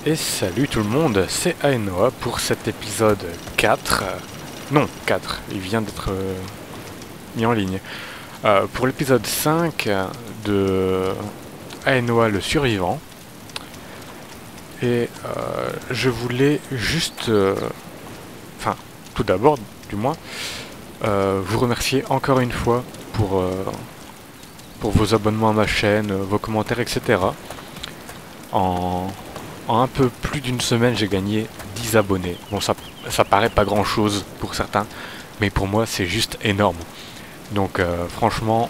Et salut tout le monde, c'est Aenoa pour cet épisode 4. Non, 4, il vient d'être mis en ligne. Pour l'épisode 5 de Aenoa le survivant. Et je voulais juste... Enfin, tout d'abord, du moins, vous remercier encore une fois pour vos abonnements à ma chaîne, vos commentaires, etc. En un peu plus d'une semaine, j'ai gagné 10 abonnés. Bon, ça paraît pas grand chose pour certains, mais pour moi, c'est juste énorme. Donc, franchement,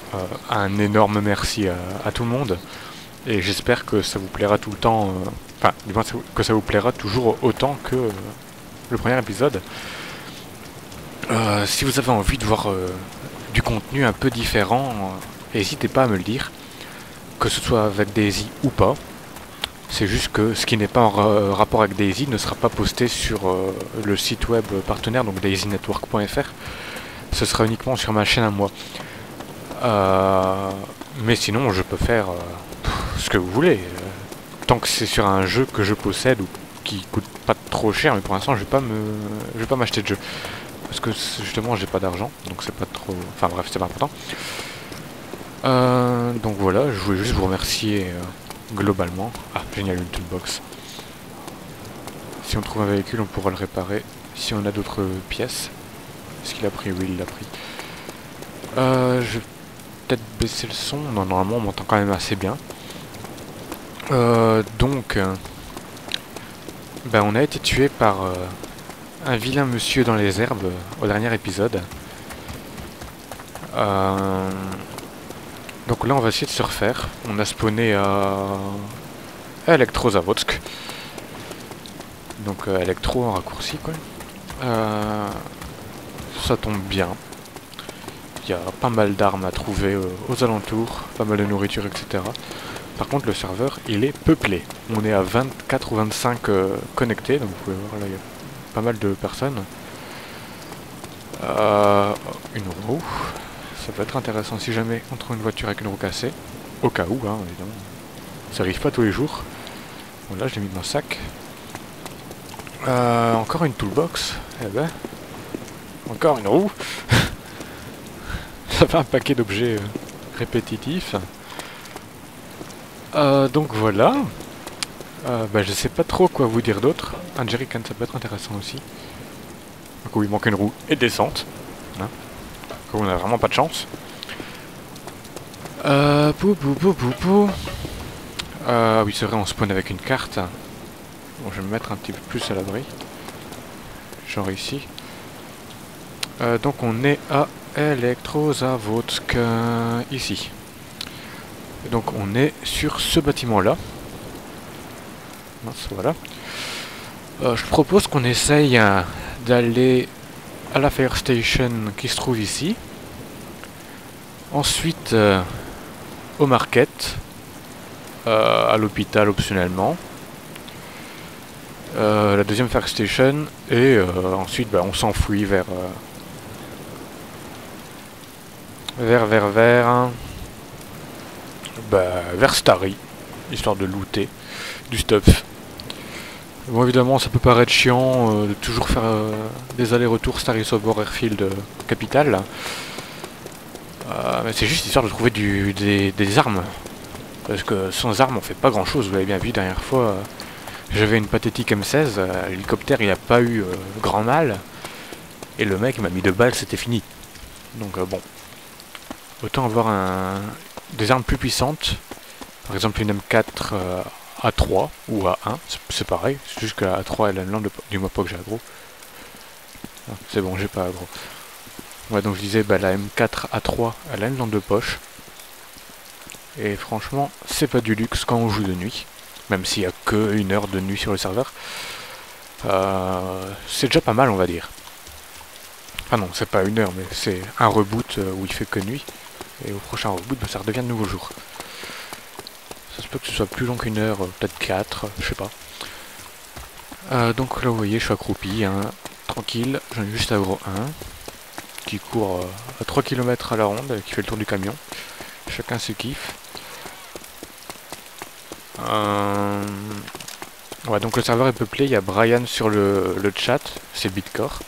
un énorme merci à tout le monde. Et j'espère que ça vous plaira tout le temps. Enfin, du moins, que ça vous plaira toujours autant que le premier épisode. Si vous avez envie de voir du contenu un peu différent, n'hésitez pas à me le dire. Que ce soit avec Daisy ou pas. C'est juste que ce qui n'est pas en rapport avec Daisy ne sera pas posté sur le site web partenaire, donc daisynetwork.fr. Ce sera uniquement sur ma chaîne à moi. Mais sinon, je peux faire ce que vous voulez. Tant que c'est sur un jeu que je possède ou qui coûte pas trop cher, mais pour l'instant, je vais pas m'acheter de jeu. Parce que justement, j'ai pas d'argent, donc c'est pas trop... Enfin bref, c'est pas important. Donc voilà, je voulais juste vous remercier... globalement. Ah, génial, une toolbox. Si on trouve un véhicule, on pourra le réparer. Si on a d'autres pièces. Est-ce qu'il a pris? Oui, il l'a pris. Je vais peut-être baisser le son. Non, normalement, on m'entend quand même assez bien. Donc... ben, on a été tué par un vilain monsieur dans les herbes au dernier épisode. Donc là, on va essayer de se refaire. On a spawné à Elektrozavodsk. Donc Electro en raccourci, quoi. Ça tombe bien. Il y a pas mal d'armes à trouver aux alentours, pas mal de nourriture, etc. Par contre, le serveur, il est peuplé. On est à 24 ou 25 connectés, donc vous pouvez voir là, il y a pas mal de personnes. Une roue. Ça peut être intéressant si jamais on trouve une voiture avec une roue cassée. Au cas où, hein, évidemment. Ça arrive pas tous les jours. Bon, là, je l'ai mis dans le sac. Encore une toolbox. Eh ben. Encore une roue. Ça fait un paquet d'objets répétitifs. Donc voilà. Je sais pas trop quoi vous dire d'autre. Un jerrycan, ça peut être intéressant aussi. Donc où il manque une roue et descente. Hein, on a vraiment pas de chance. Oui, c'est vrai, on spawn avec une carte. Bon, je vais me mettre un petit peu plus à l'abri. Genre ici. Donc on est à Elektrozavodsk, ici. Donc on est sur ce bâtiment-là. Voilà. Je propose qu'on essaye d'aller à la Fire Station qui se trouve ici. Ensuite, au market. À l'hôpital optionnellement. La deuxième Fire Station. Et ensuite, on s'enfuit vers Stary, histoire de looter du stuff. Bon, évidemment, ça peut paraître chiant de toujours faire des allers-retours Stary Sobor Airfield Capital. Mais c'est juste histoire de trouver des armes. Parce que sans armes, on fait pas grand-chose. Vous l'avez bien vu, dernière fois, j'avais une pathétique M16. L'hélicoptère, il a pas eu grand mal. Et le mec, il m'a mis 2 balles, c'était fini. Donc bon. Autant avoir des armes plus puissantes. Par exemple une M4 A3 ou A1, c'est pareil. C'est juste que la A3 elle a une lampe du moins pas que j'ai aggro. Ah, c'est bon, j'ai pas aggro. Ouais, donc je disais, la M4 A3 elle a une lampe de poche. Et franchement, c'est pas du luxe quand on joue de nuit. Même s'il y a que 1 heure de nuit sur le serveur. C'est déjà pas mal, on va dire. Ah non, c'est pas 1 heure, mais c'est un reboot où il fait que nuit. Et au prochain reboot, ça redevient de nouveau jour. Ça se peut que ce soit plus long qu'1 heure, peut-être 4, je sais pas. Donc là, vous voyez, je suis accroupi, hein, tranquille. J'en ai juste aggro 1, qui court à 3 km à la ronde, qui fait le tour du camion. Chacun se kiffe. Ouais, donc le serveur est peuplé, il y a Brian sur le chat, c'est Bitcore.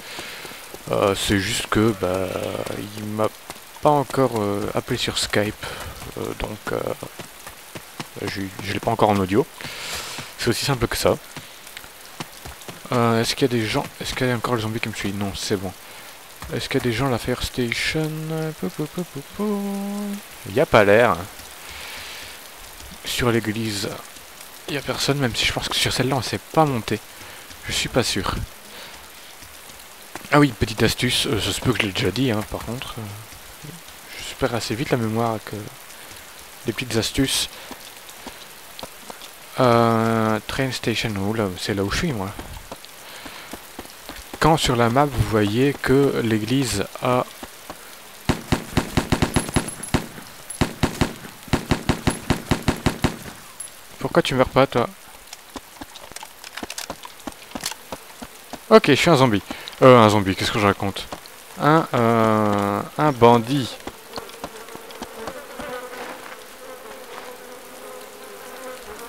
C'est juste que bah, il m'a pas encore appelé sur Skype, donc je l'ai pas encore en audio. C'est aussi simple que ça. Est-ce qu'il y a des gens... Est-ce qu'il y a encore le zombie qui me suit? Non, c'est bon. Est-ce qu'il y a des gens à la Fire Station? Il n'y a pas l'air. Sur l'église, il n'y a personne, même si je pense que sur celle-là, on ne s'est pas monté. Je suis pas sûr. Ah oui, petite astuce, ça se peut que je l'ai déjà dit, hein, par contre. Je perds assez vite la mémoire que des petites astuces. Train Station, oh là, c'est là où je suis, moi. Quand sur la map, vous voyez que l'église a... Pourquoi tu meurs pas, toi? Ok, je suis un zombie. Un zombie, qu'est-ce que je raconte? Un bandit.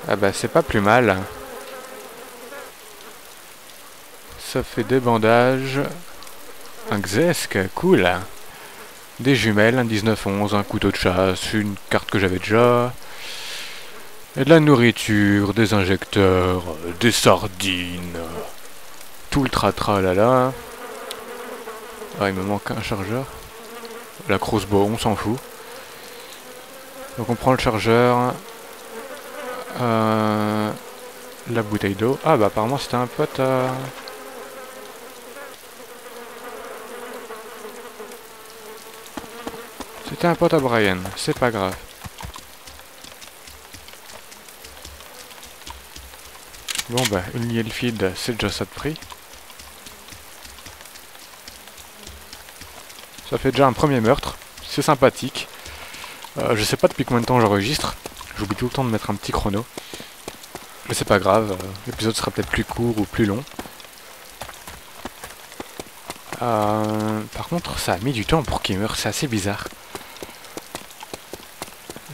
Ah bah, c'est pas plus mal. Ça fait des bandages. Un Xesk, cool. Des jumelles, un 1911, un couteau de chasse, une carte que j'avais déjà. Et de la nourriture, des injecteurs, des sardines. Tout le tratra-là-là. Ah, il me manque un chargeur. La crossbow, on s'en fout. Donc on prend le chargeur. La bouteille d'eau. Ah bah apparemment c'était un pote à... C'était un pote à Brian, c'est pas grave. Bon bah, une Yale feed, c'est déjà ça de prix. Ça fait déjà un premier meurtre, c'est sympathique. Je sais pas depuis combien de temps j'enregistre. J'oublie tout le temps de mettre un petit chrono. Mais c'est pas grave, l'épisode sera peut-être plus court ou plus long. Par contre, ça a mis du temps pour qu'il meure, c'est assez bizarre.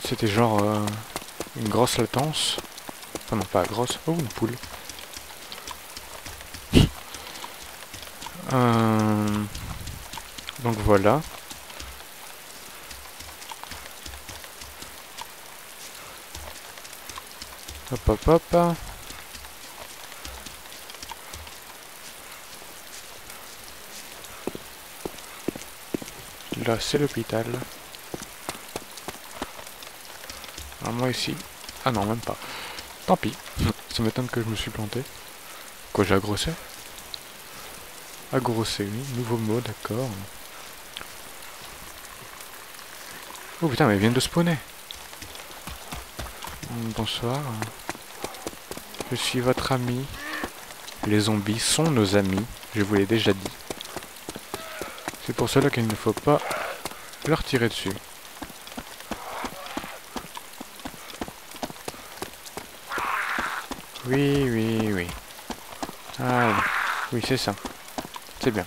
C'était genre une grosse latence. Enfin non, pas grosse. Oh, une poule. Donc voilà. Hop hop hop. Là c'est l'hôpital. Alors moi ici. Ah non, même pas. Tant pis. Ça m'étonne que je me suis planté. Quoi, j'ai agrossé? Agrossé, oui. Nouveau mot, d'accord. Oh putain, mais ils viennent de spawner. Bonsoir. Je suis votre ami. Les zombies sont nos amis. Je vous l'ai déjà dit. C'est pour cela qu'il ne faut pas leur tirer dessus. Oui, oui, oui. Ah oui, c'est ça. C'est bien.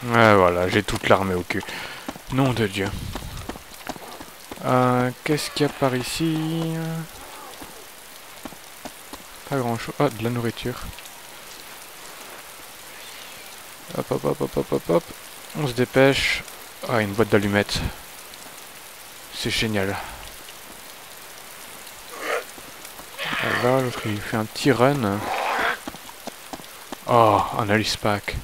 Ouais, voilà, j'ai toute l'armée au cul. Nom de Dieu. Qu'est-ce qu'il y a par ici? Pas grand chose. Ah, de la nourriture. Hop, hop, hop, hop, hop, hop, hop. On se dépêche. Ah, une boîte d'allumettes. C'est génial. Là, l'autre il fait un petit run. Oh, un Alice Pack.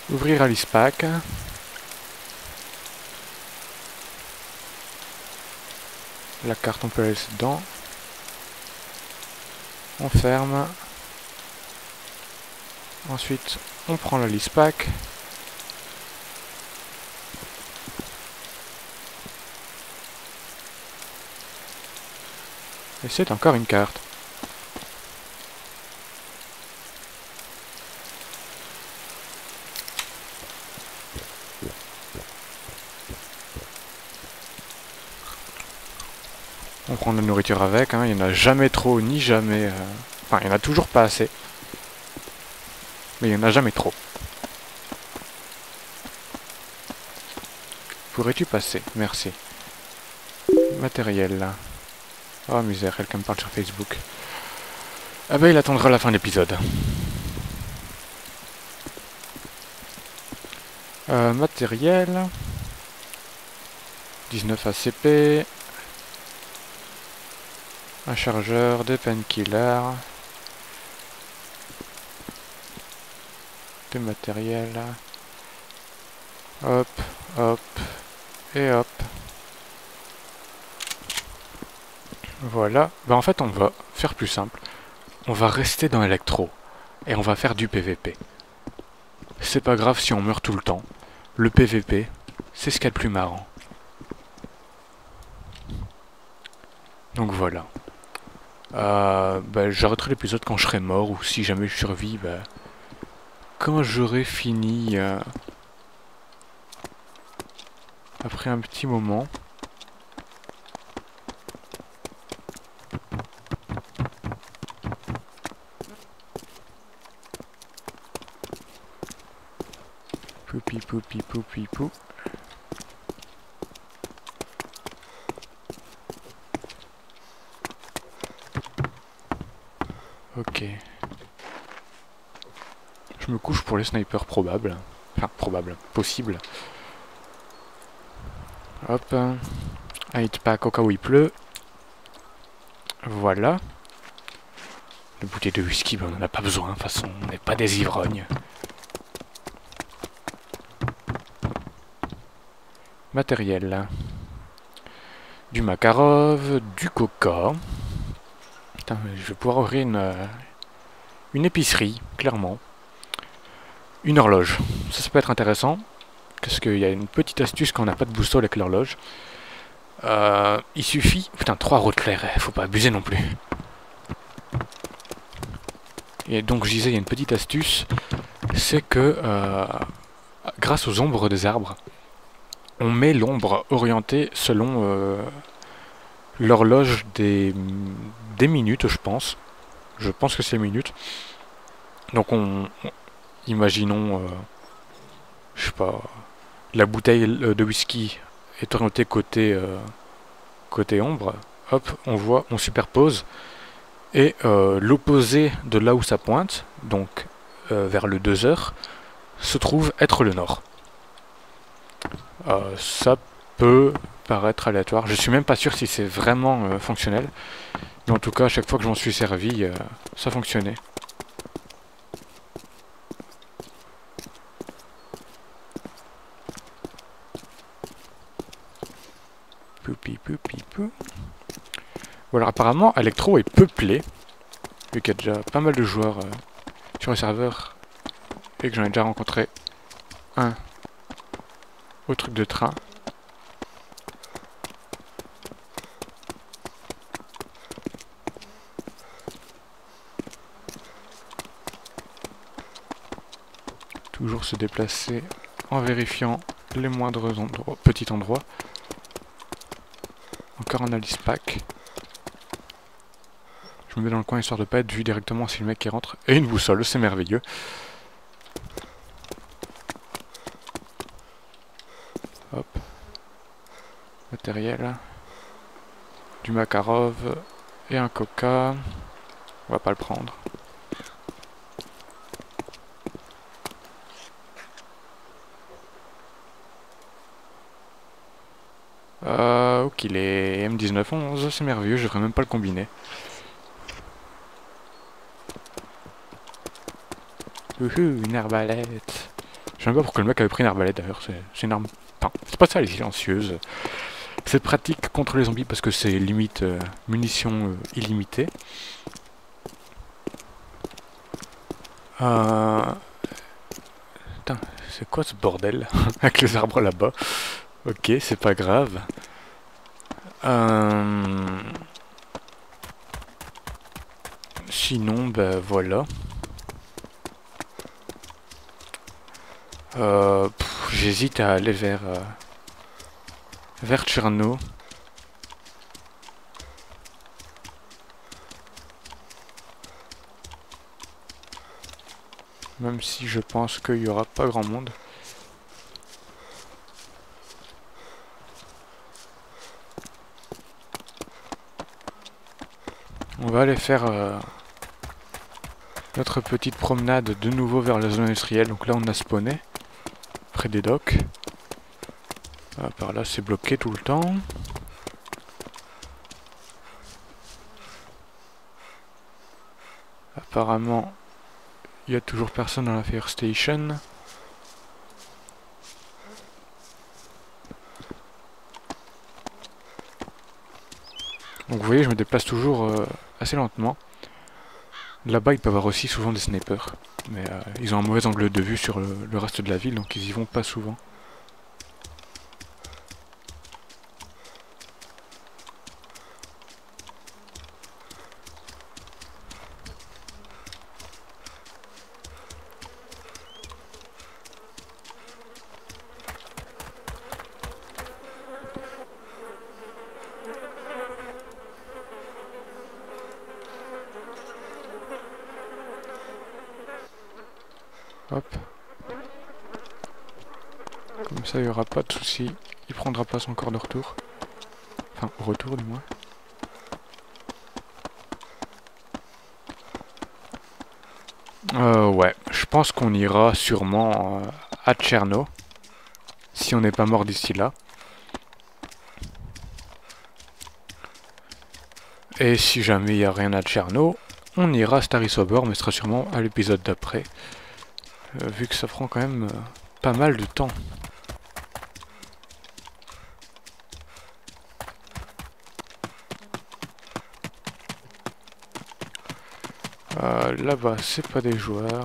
Ouvrir Alice Pack. La carte, on peut la laisser dedans. On ferme. Ensuite, on prend la liste pack. Et c'est encore une carte. On prend de la nourriture avec, hein. Il n'y en a jamais trop, ni jamais... Enfin, il n'y en a toujours pas assez. Mais il n'y en a jamais trop. Pourrais-tu passer? Merci. Matériel, là. Oh misère, quelqu'un me parle sur Facebook. Ah bah il attendra la fin de l'épisode. Matériel. 19 ACP. Un chargeur, des painkillers. Des matériels. Hop, hop, et hop. Voilà. Bah en fait on va faire plus simple. On va rester dans l'électro. Et on va faire du PVP. C'est pas grave si on meurt tout le temps. Le PVP, c'est ce qu'il y a de plus marrant. Donc voilà. Bah, j'arrêterai l'épisode quand je serai mort, ou si jamais je survis, bah, quand j'aurai fini, après un petit moment. Poupi poupi poupi pou. Ok. Je me couche pour les snipers probables. Enfin, probable. Possible. Hop. Un hitpack au cas où il pleut. Voilà. Le bouteille de whisky, ben, on n'en a pas besoin. De toute façon, on n'est pas des ivrognes. Matériel. Du Makarov, du coca. Putain, je vais pouvoir ouvrir une épicerie, clairement. Une horloge. Ça peut être intéressant. Parce qu'il y a une petite astuce quand on n'a pas de boussole avec l'horloge. Il suffit... Putain, 3 Rottler, faut pas abuser non plus. Et donc je disais, il y a une petite astuce. C'est que grâce aux ombres des arbres, on met l'ombre orientée selon l'horloge des minutes, je pense. Je pense que c'est minutes. Donc imaginons, je sais pas, la bouteille de whisky est orientée côté ombre. Hop, on voit, on superpose. Et l'opposé de là où ça pointe, donc vers le 2 heures, se trouve être le nord. Ça peut paraître aléatoire. Je suis même pas sûr si c'est vraiment fonctionnel. Mais en tout cas, à chaque fois que je m'en suis servi, ça fonctionnait. Poupi poupi pou. Voilà, apparemment, Electro est peuplé. Vu qu'il y a déjà pas mal de joueurs sur le serveur. Et que j'en ai déjà rencontré un au truc de train. Toujours se déplacer en vérifiant les moindres petits endroits. Encore un Alice Pack. Je me mets dans le coin histoire de pas être vu directement si le mec qui rentre. Et une boussole, c'est merveilleux. Hop. Matériel. Du Makarov. Et un coca. On va pas le prendre. Ok, les M1911, c'est merveilleux, je devrais même pas le combiner. Une arbalète. Je sais même pas pourquoi le mec avait pris une arbalète d'ailleurs, c'est une arme... Enfin, c'est pas ça, elle est silencieuse. C'est pratique contre les zombies parce que c'est limite munitions illimitées. Putain, c'est quoi ce bordel avec les arbres là-bas? Ok, c'est pas grave. Sinon, ben voilà. J'hésite à aller vers Tcherno. Même si je pense qu'il n'y aura pas grand monde. On va aller faire notre petite promenade de nouveau vers la zone industrielle. Donc là on a spawné, près des docks. Ah, par là c'est bloqué tout le temps. Apparemment, il y a toujours personne dans la Fire Station. Donc vous voyez, je me déplace toujours assez lentement. Là-bas, il peut y avoir aussi souvent des snipers. Mais ils ont un mauvais angle de vue sur le reste de la ville, donc ils y vont pas souvent. Hop. Comme ça, il n'y aura pas de souci. Il prendra pas son corps de retour. Enfin, au retour du moins. Ouais, je pense qu'on ira sûrement à Tcherno. Si on n'est pas mort d'ici là. Et si jamais il n'y a rien à Tcherno, on ira à Starry Sober, mais ce sera sûrement à l'épisode d'après. Vu que ça prend quand même pas mal de temps. Là-bas, c'est pas des joueurs.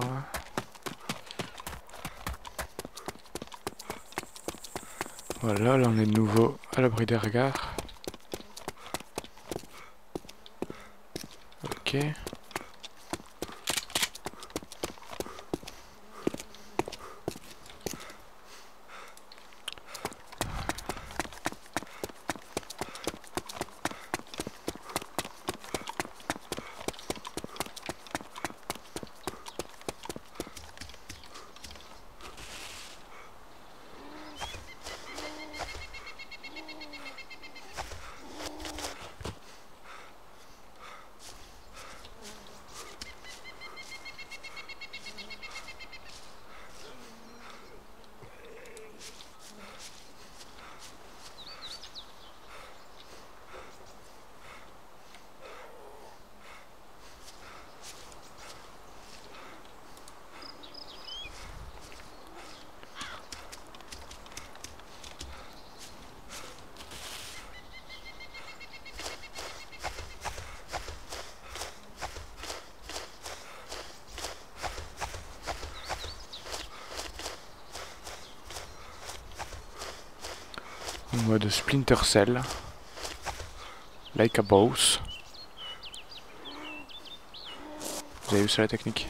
Voilà, là on est de nouveau à l'abri des regards. Ok. En mode Splinter Cell. Like a boss. Vous avez vu ça la technique?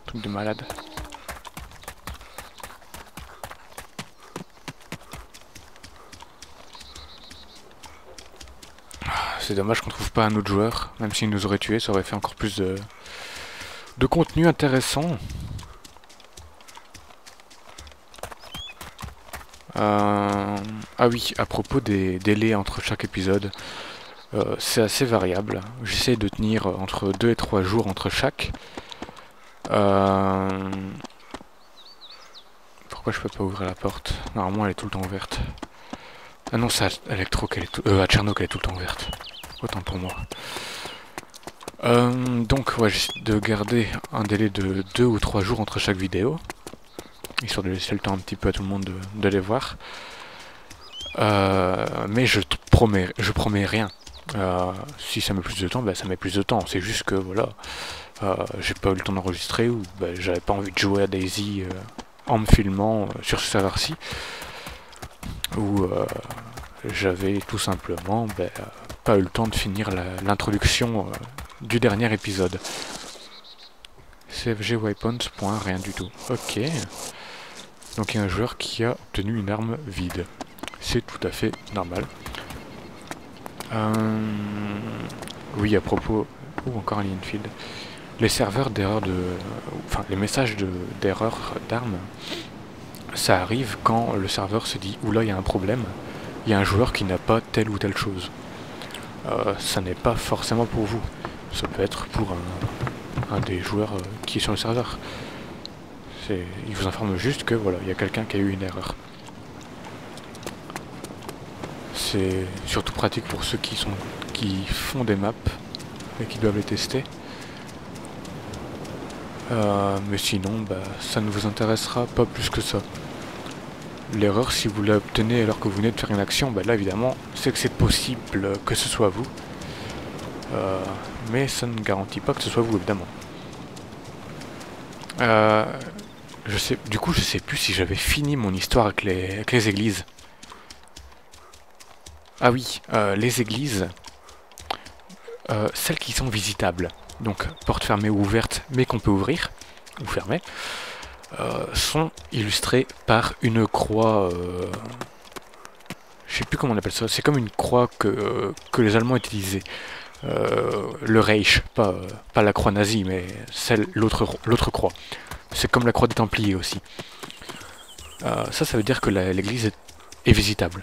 Truc de malade. C'est dommage qu'on trouve pas un autre joueur. Même s'il nous aurait tué, ça aurait fait encore plus de contenu intéressant. Ah oui, à propos des délais entre chaque épisode, c'est assez variable. J'essaie de tenir entre 2 et 3 jours entre chaque. Pourquoi je peux pas ouvrir la porte? Normalement elle est tout le temps ouverte. Ah non, c'est à Electro qu'elle est à Tcherno qu'elle est tout le temps ouverte. Autant pour moi. Donc ouais, j'essaie de garder un délai de 2 ou 3 jours entre chaque vidéo. Histoire de laisser le temps un petit peu à tout le monde de les voir. Mais je promets rien. Si ça met plus de temps, bah ça met plus de temps. C'est juste que voilà, j'ai pas eu le temps d'enregistrer ou bah, j'avais pas envie de jouer à Daisy en me filmant sur ce serveur-ci. Ou j'avais tout simplement pas eu le temps de finir l'introduction du dernier épisode. CFG weapons, point, rien du tout. Ok. Donc il y a un joueur qui a obtenu une arme vide. C'est tout à fait normal. Oui, à propos... Oh, encore un Linfield. les serveurs d'erreur enfin les messages d'erreur d'armes, ça arrive quand le serveur se dit oula, il y a un problème, il y a un joueur qui n'a pas telle ou telle chose. Ça n'est pas forcément pour vous, ça peut être pour un des joueurs qui est sur le serveur. Il vous informe juste que voilà, il y a quelqu'un qui a eu une erreur. C'est surtout pratique pour ceux qui font des maps et qui doivent les tester. Mais sinon, bah, ça ne vous intéressera pas plus que ça. L'erreur, si vous l'obtenez alors que vous venez de faire une action, bah là évidemment, c'est que c'est possible que ce soit vous. Mais ça ne garantit pas que ce soit vous, évidemment. Du coup, je sais plus si j'avais fini mon histoire avec les églises. Ah oui, les églises, celles qui sont visitables, donc portes fermées ou ouvertes, mais qu'on peut ouvrir, ou fermer, sont illustrées par une croix, je sais plus comment on appelle ça, c'est comme une croix que les Allemands utilisaient. Le Reich, pas la croix nazie, mais l'autre croix. C'est comme la croix des Templiers aussi. Ça veut dire que l'église est visitable.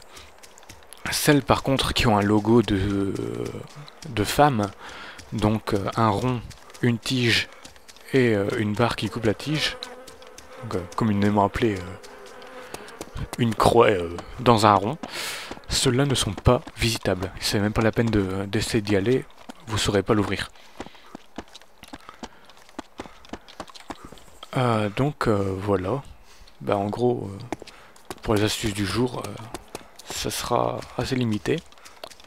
Celles par contre qui ont un logo de femme, donc un rond, une tige et une barre qui coupe la tige, donc, communément appelée une croix dans un rond, ceux-là ne sont pas visitables. C'est même pas la peine d'essayer d'y aller, vous ne saurez pas l'ouvrir. Donc voilà, bah, en gros, pour les astuces du jour, ça sera assez limité,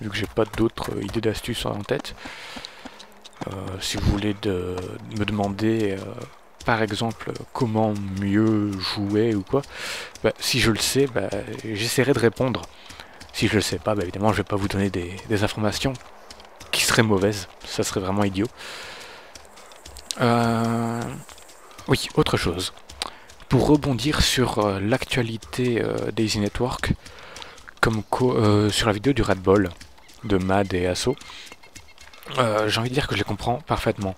vu que j'ai pas d'autres idées d'astuces en tête. Si vous voulez me demander, par exemple, comment mieux jouer ou quoi, bah, si je le sais, bah, j'essaierai de répondre. Si je le sais pas, bah, évidemment, je vais pas vous donner des informations qui seraient mauvaises, ça serait vraiment idiot. Oui, autre chose. Pour rebondir sur l'actualité d'Easy Network, sur la vidéo du Red Bull de Mad et Asso, j'ai envie de dire que je les comprends parfaitement.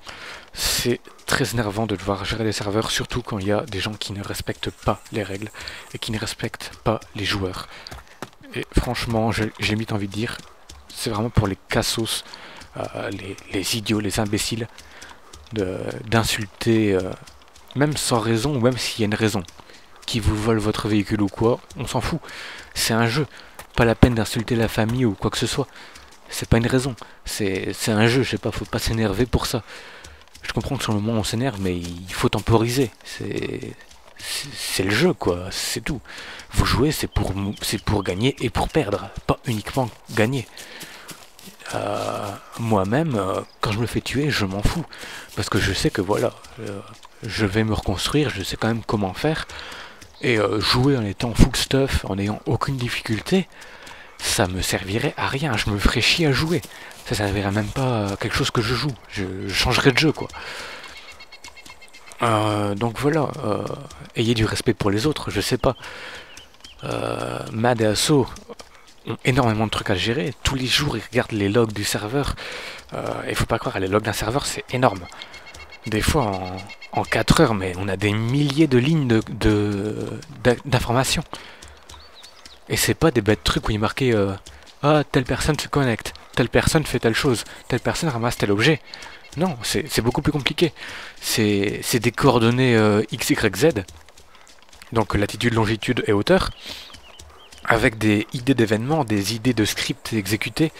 C'est très énervant de devoir gérer des serveurs, surtout quand il y a des gens qui ne respectent pas les règles et qui ne respectent pas les joueurs. Et franchement, j'ai limite envie de dire, c'est vraiment pour les cassos, les idiots, les imbéciles, d'insulter, même sans raison ou même s'il y a une raison. Qui vous vole votre véhicule ou quoi, on s'en fout. C'est un jeu. Pas la peine d'insulter la famille ou quoi que ce soit. C'est pas une raison. C'est un jeu, je sais pas, faut pas s'énerver pour ça. Je comprends que sur le moment on s'énerve, mais il faut temporiser. C'est le jeu, quoi, c'est tout. Vous jouez, c'est pour gagner et pour perdre, pas uniquement gagner. Moi-même, quand je me fais tuer, je m'en fous. Parce que je sais que voilà, je vais me reconstruire, je sais quand même comment faire. Et jouer en étant full stuff, en n'ayant aucune difficulté, ça me servirait à rien, je me ferais chier à jouer. Ça servirait même pas à quelque chose que je joue, je changerais de jeu, quoi. Donc voilà, ayez du respect pour les autres, je sais pas. Mad et Asso ont énormément de trucs à gérer, tous les jours ils regardent les logs du serveur, et faut pas croire, les logs d'un serveur c'est énorme. Des fois en 4 heures, mais on a des milliers de lignes d'informations. Et c'est pas des bêtes trucs où il est marqué ah, telle personne se connecte, telle personne fait telle chose, telle personne ramasse tel objet. Non, c'est beaucoup plus compliqué. C'est des coordonnées X, Y, Z, donc latitude, longitude et hauteur, avec des idées d'événements, des idées de scripts exécutés,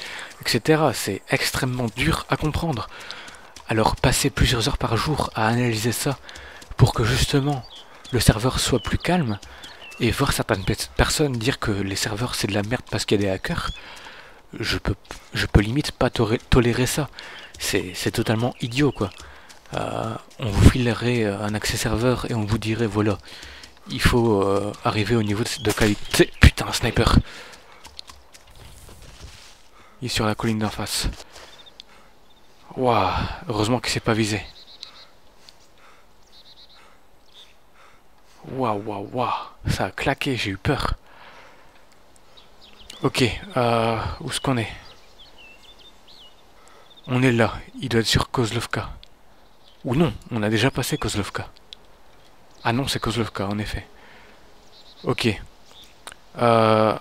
etc. C'est extrêmement dur à comprendre. Alors passer plusieurs heures par jour à analyser ça pour que justement le serveur soit plus calme et voir certaines personnes dire que les serveurs c'est de la merde parce qu'il y a des hackers, je peux limite pas tolérer ça. C'est totalement idiot, quoi. On vous filerait un accès serveur et on vous dirait voilà, il faut arriver au niveau de qualité. Putain, un sniper. Il est sur la colline d'en face. Waouh, heureusement qu'il s'est pas visé. Waouh, waouh, waouh, ça a claqué, j'ai eu peur. Ok, où est-ce qu'on est? On est là, il doit être sur Kozlovka. Ou non, on a déjà passé Kozlovka. Ah non, c'est Kozlovka, en effet. Ok. Euh,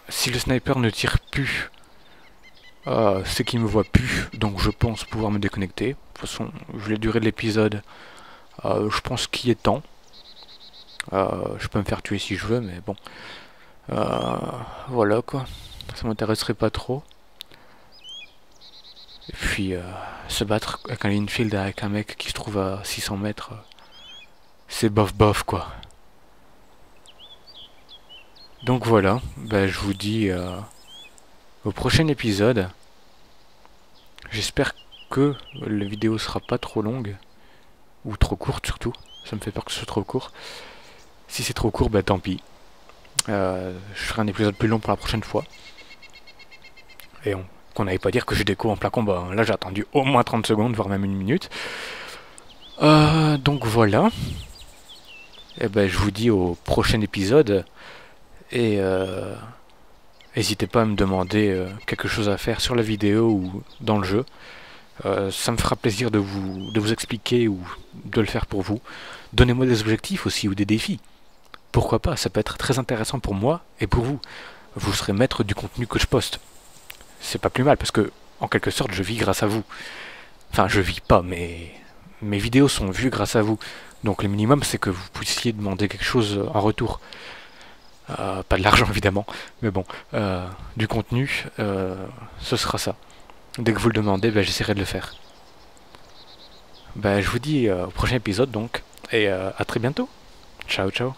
Si le sniper ne tire plus, c'est qu'il me voit plus, donc je pense pouvoir me déconnecter. De toute façon, vu la durée de l'épisode, je pense qu'il est temps. Je peux me faire tuer si je veux, mais bon. Voilà quoi. Ça m'intéresserait pas trop. Et puis, se battre avec un infield avec un mec qui se trouve à 600 mètres, c'est bof bof quoi. Donc voilà, bah, je vous dis au prochain épisode. J'espère que la vidéo sera pas trop longue, ou trop courte surtout. Ça me fait peur que ce soit trop court. Si c'est trop court, bah tant pis. Je ferai un épisode plus long pour la prochaine fois. Et qu'on n'allait pas dire que je déco en plein combat. Hein. Là j'ai attendu au moins 30 secondes, voire même une minute. Donc voilà. Et ben je vous dis au prochain épisode. Et n'hésitez pas à me demander quelque chose à faire sur la vidéo ou dans le jeu. Ça me fera plaisir de vous expliquer ou de le faire pour vous. Donnez-moi des objectifs aussi ou des défis. Pourquoi pas, ça peut être très intéressant pour moi et pour vous. Vous serez maître du contenu que je poste. C'est pas plus mal parce que, en quelque sorte, je vis grâce à vous. Enfin, je vis pas, mais mes vidéos sont vues grâce à vous. Donc le minimum, c'est que vous puissiez demander quelque chose en retour. Pas de l'argent, évidemment, mais bon, du contenu, ce sera ça. Dès que vous le demandez, ben, j'essaierai de le faire. Ben, je vous dis au prochain épisode, donc, et à très bientôt. Ciao, ciao.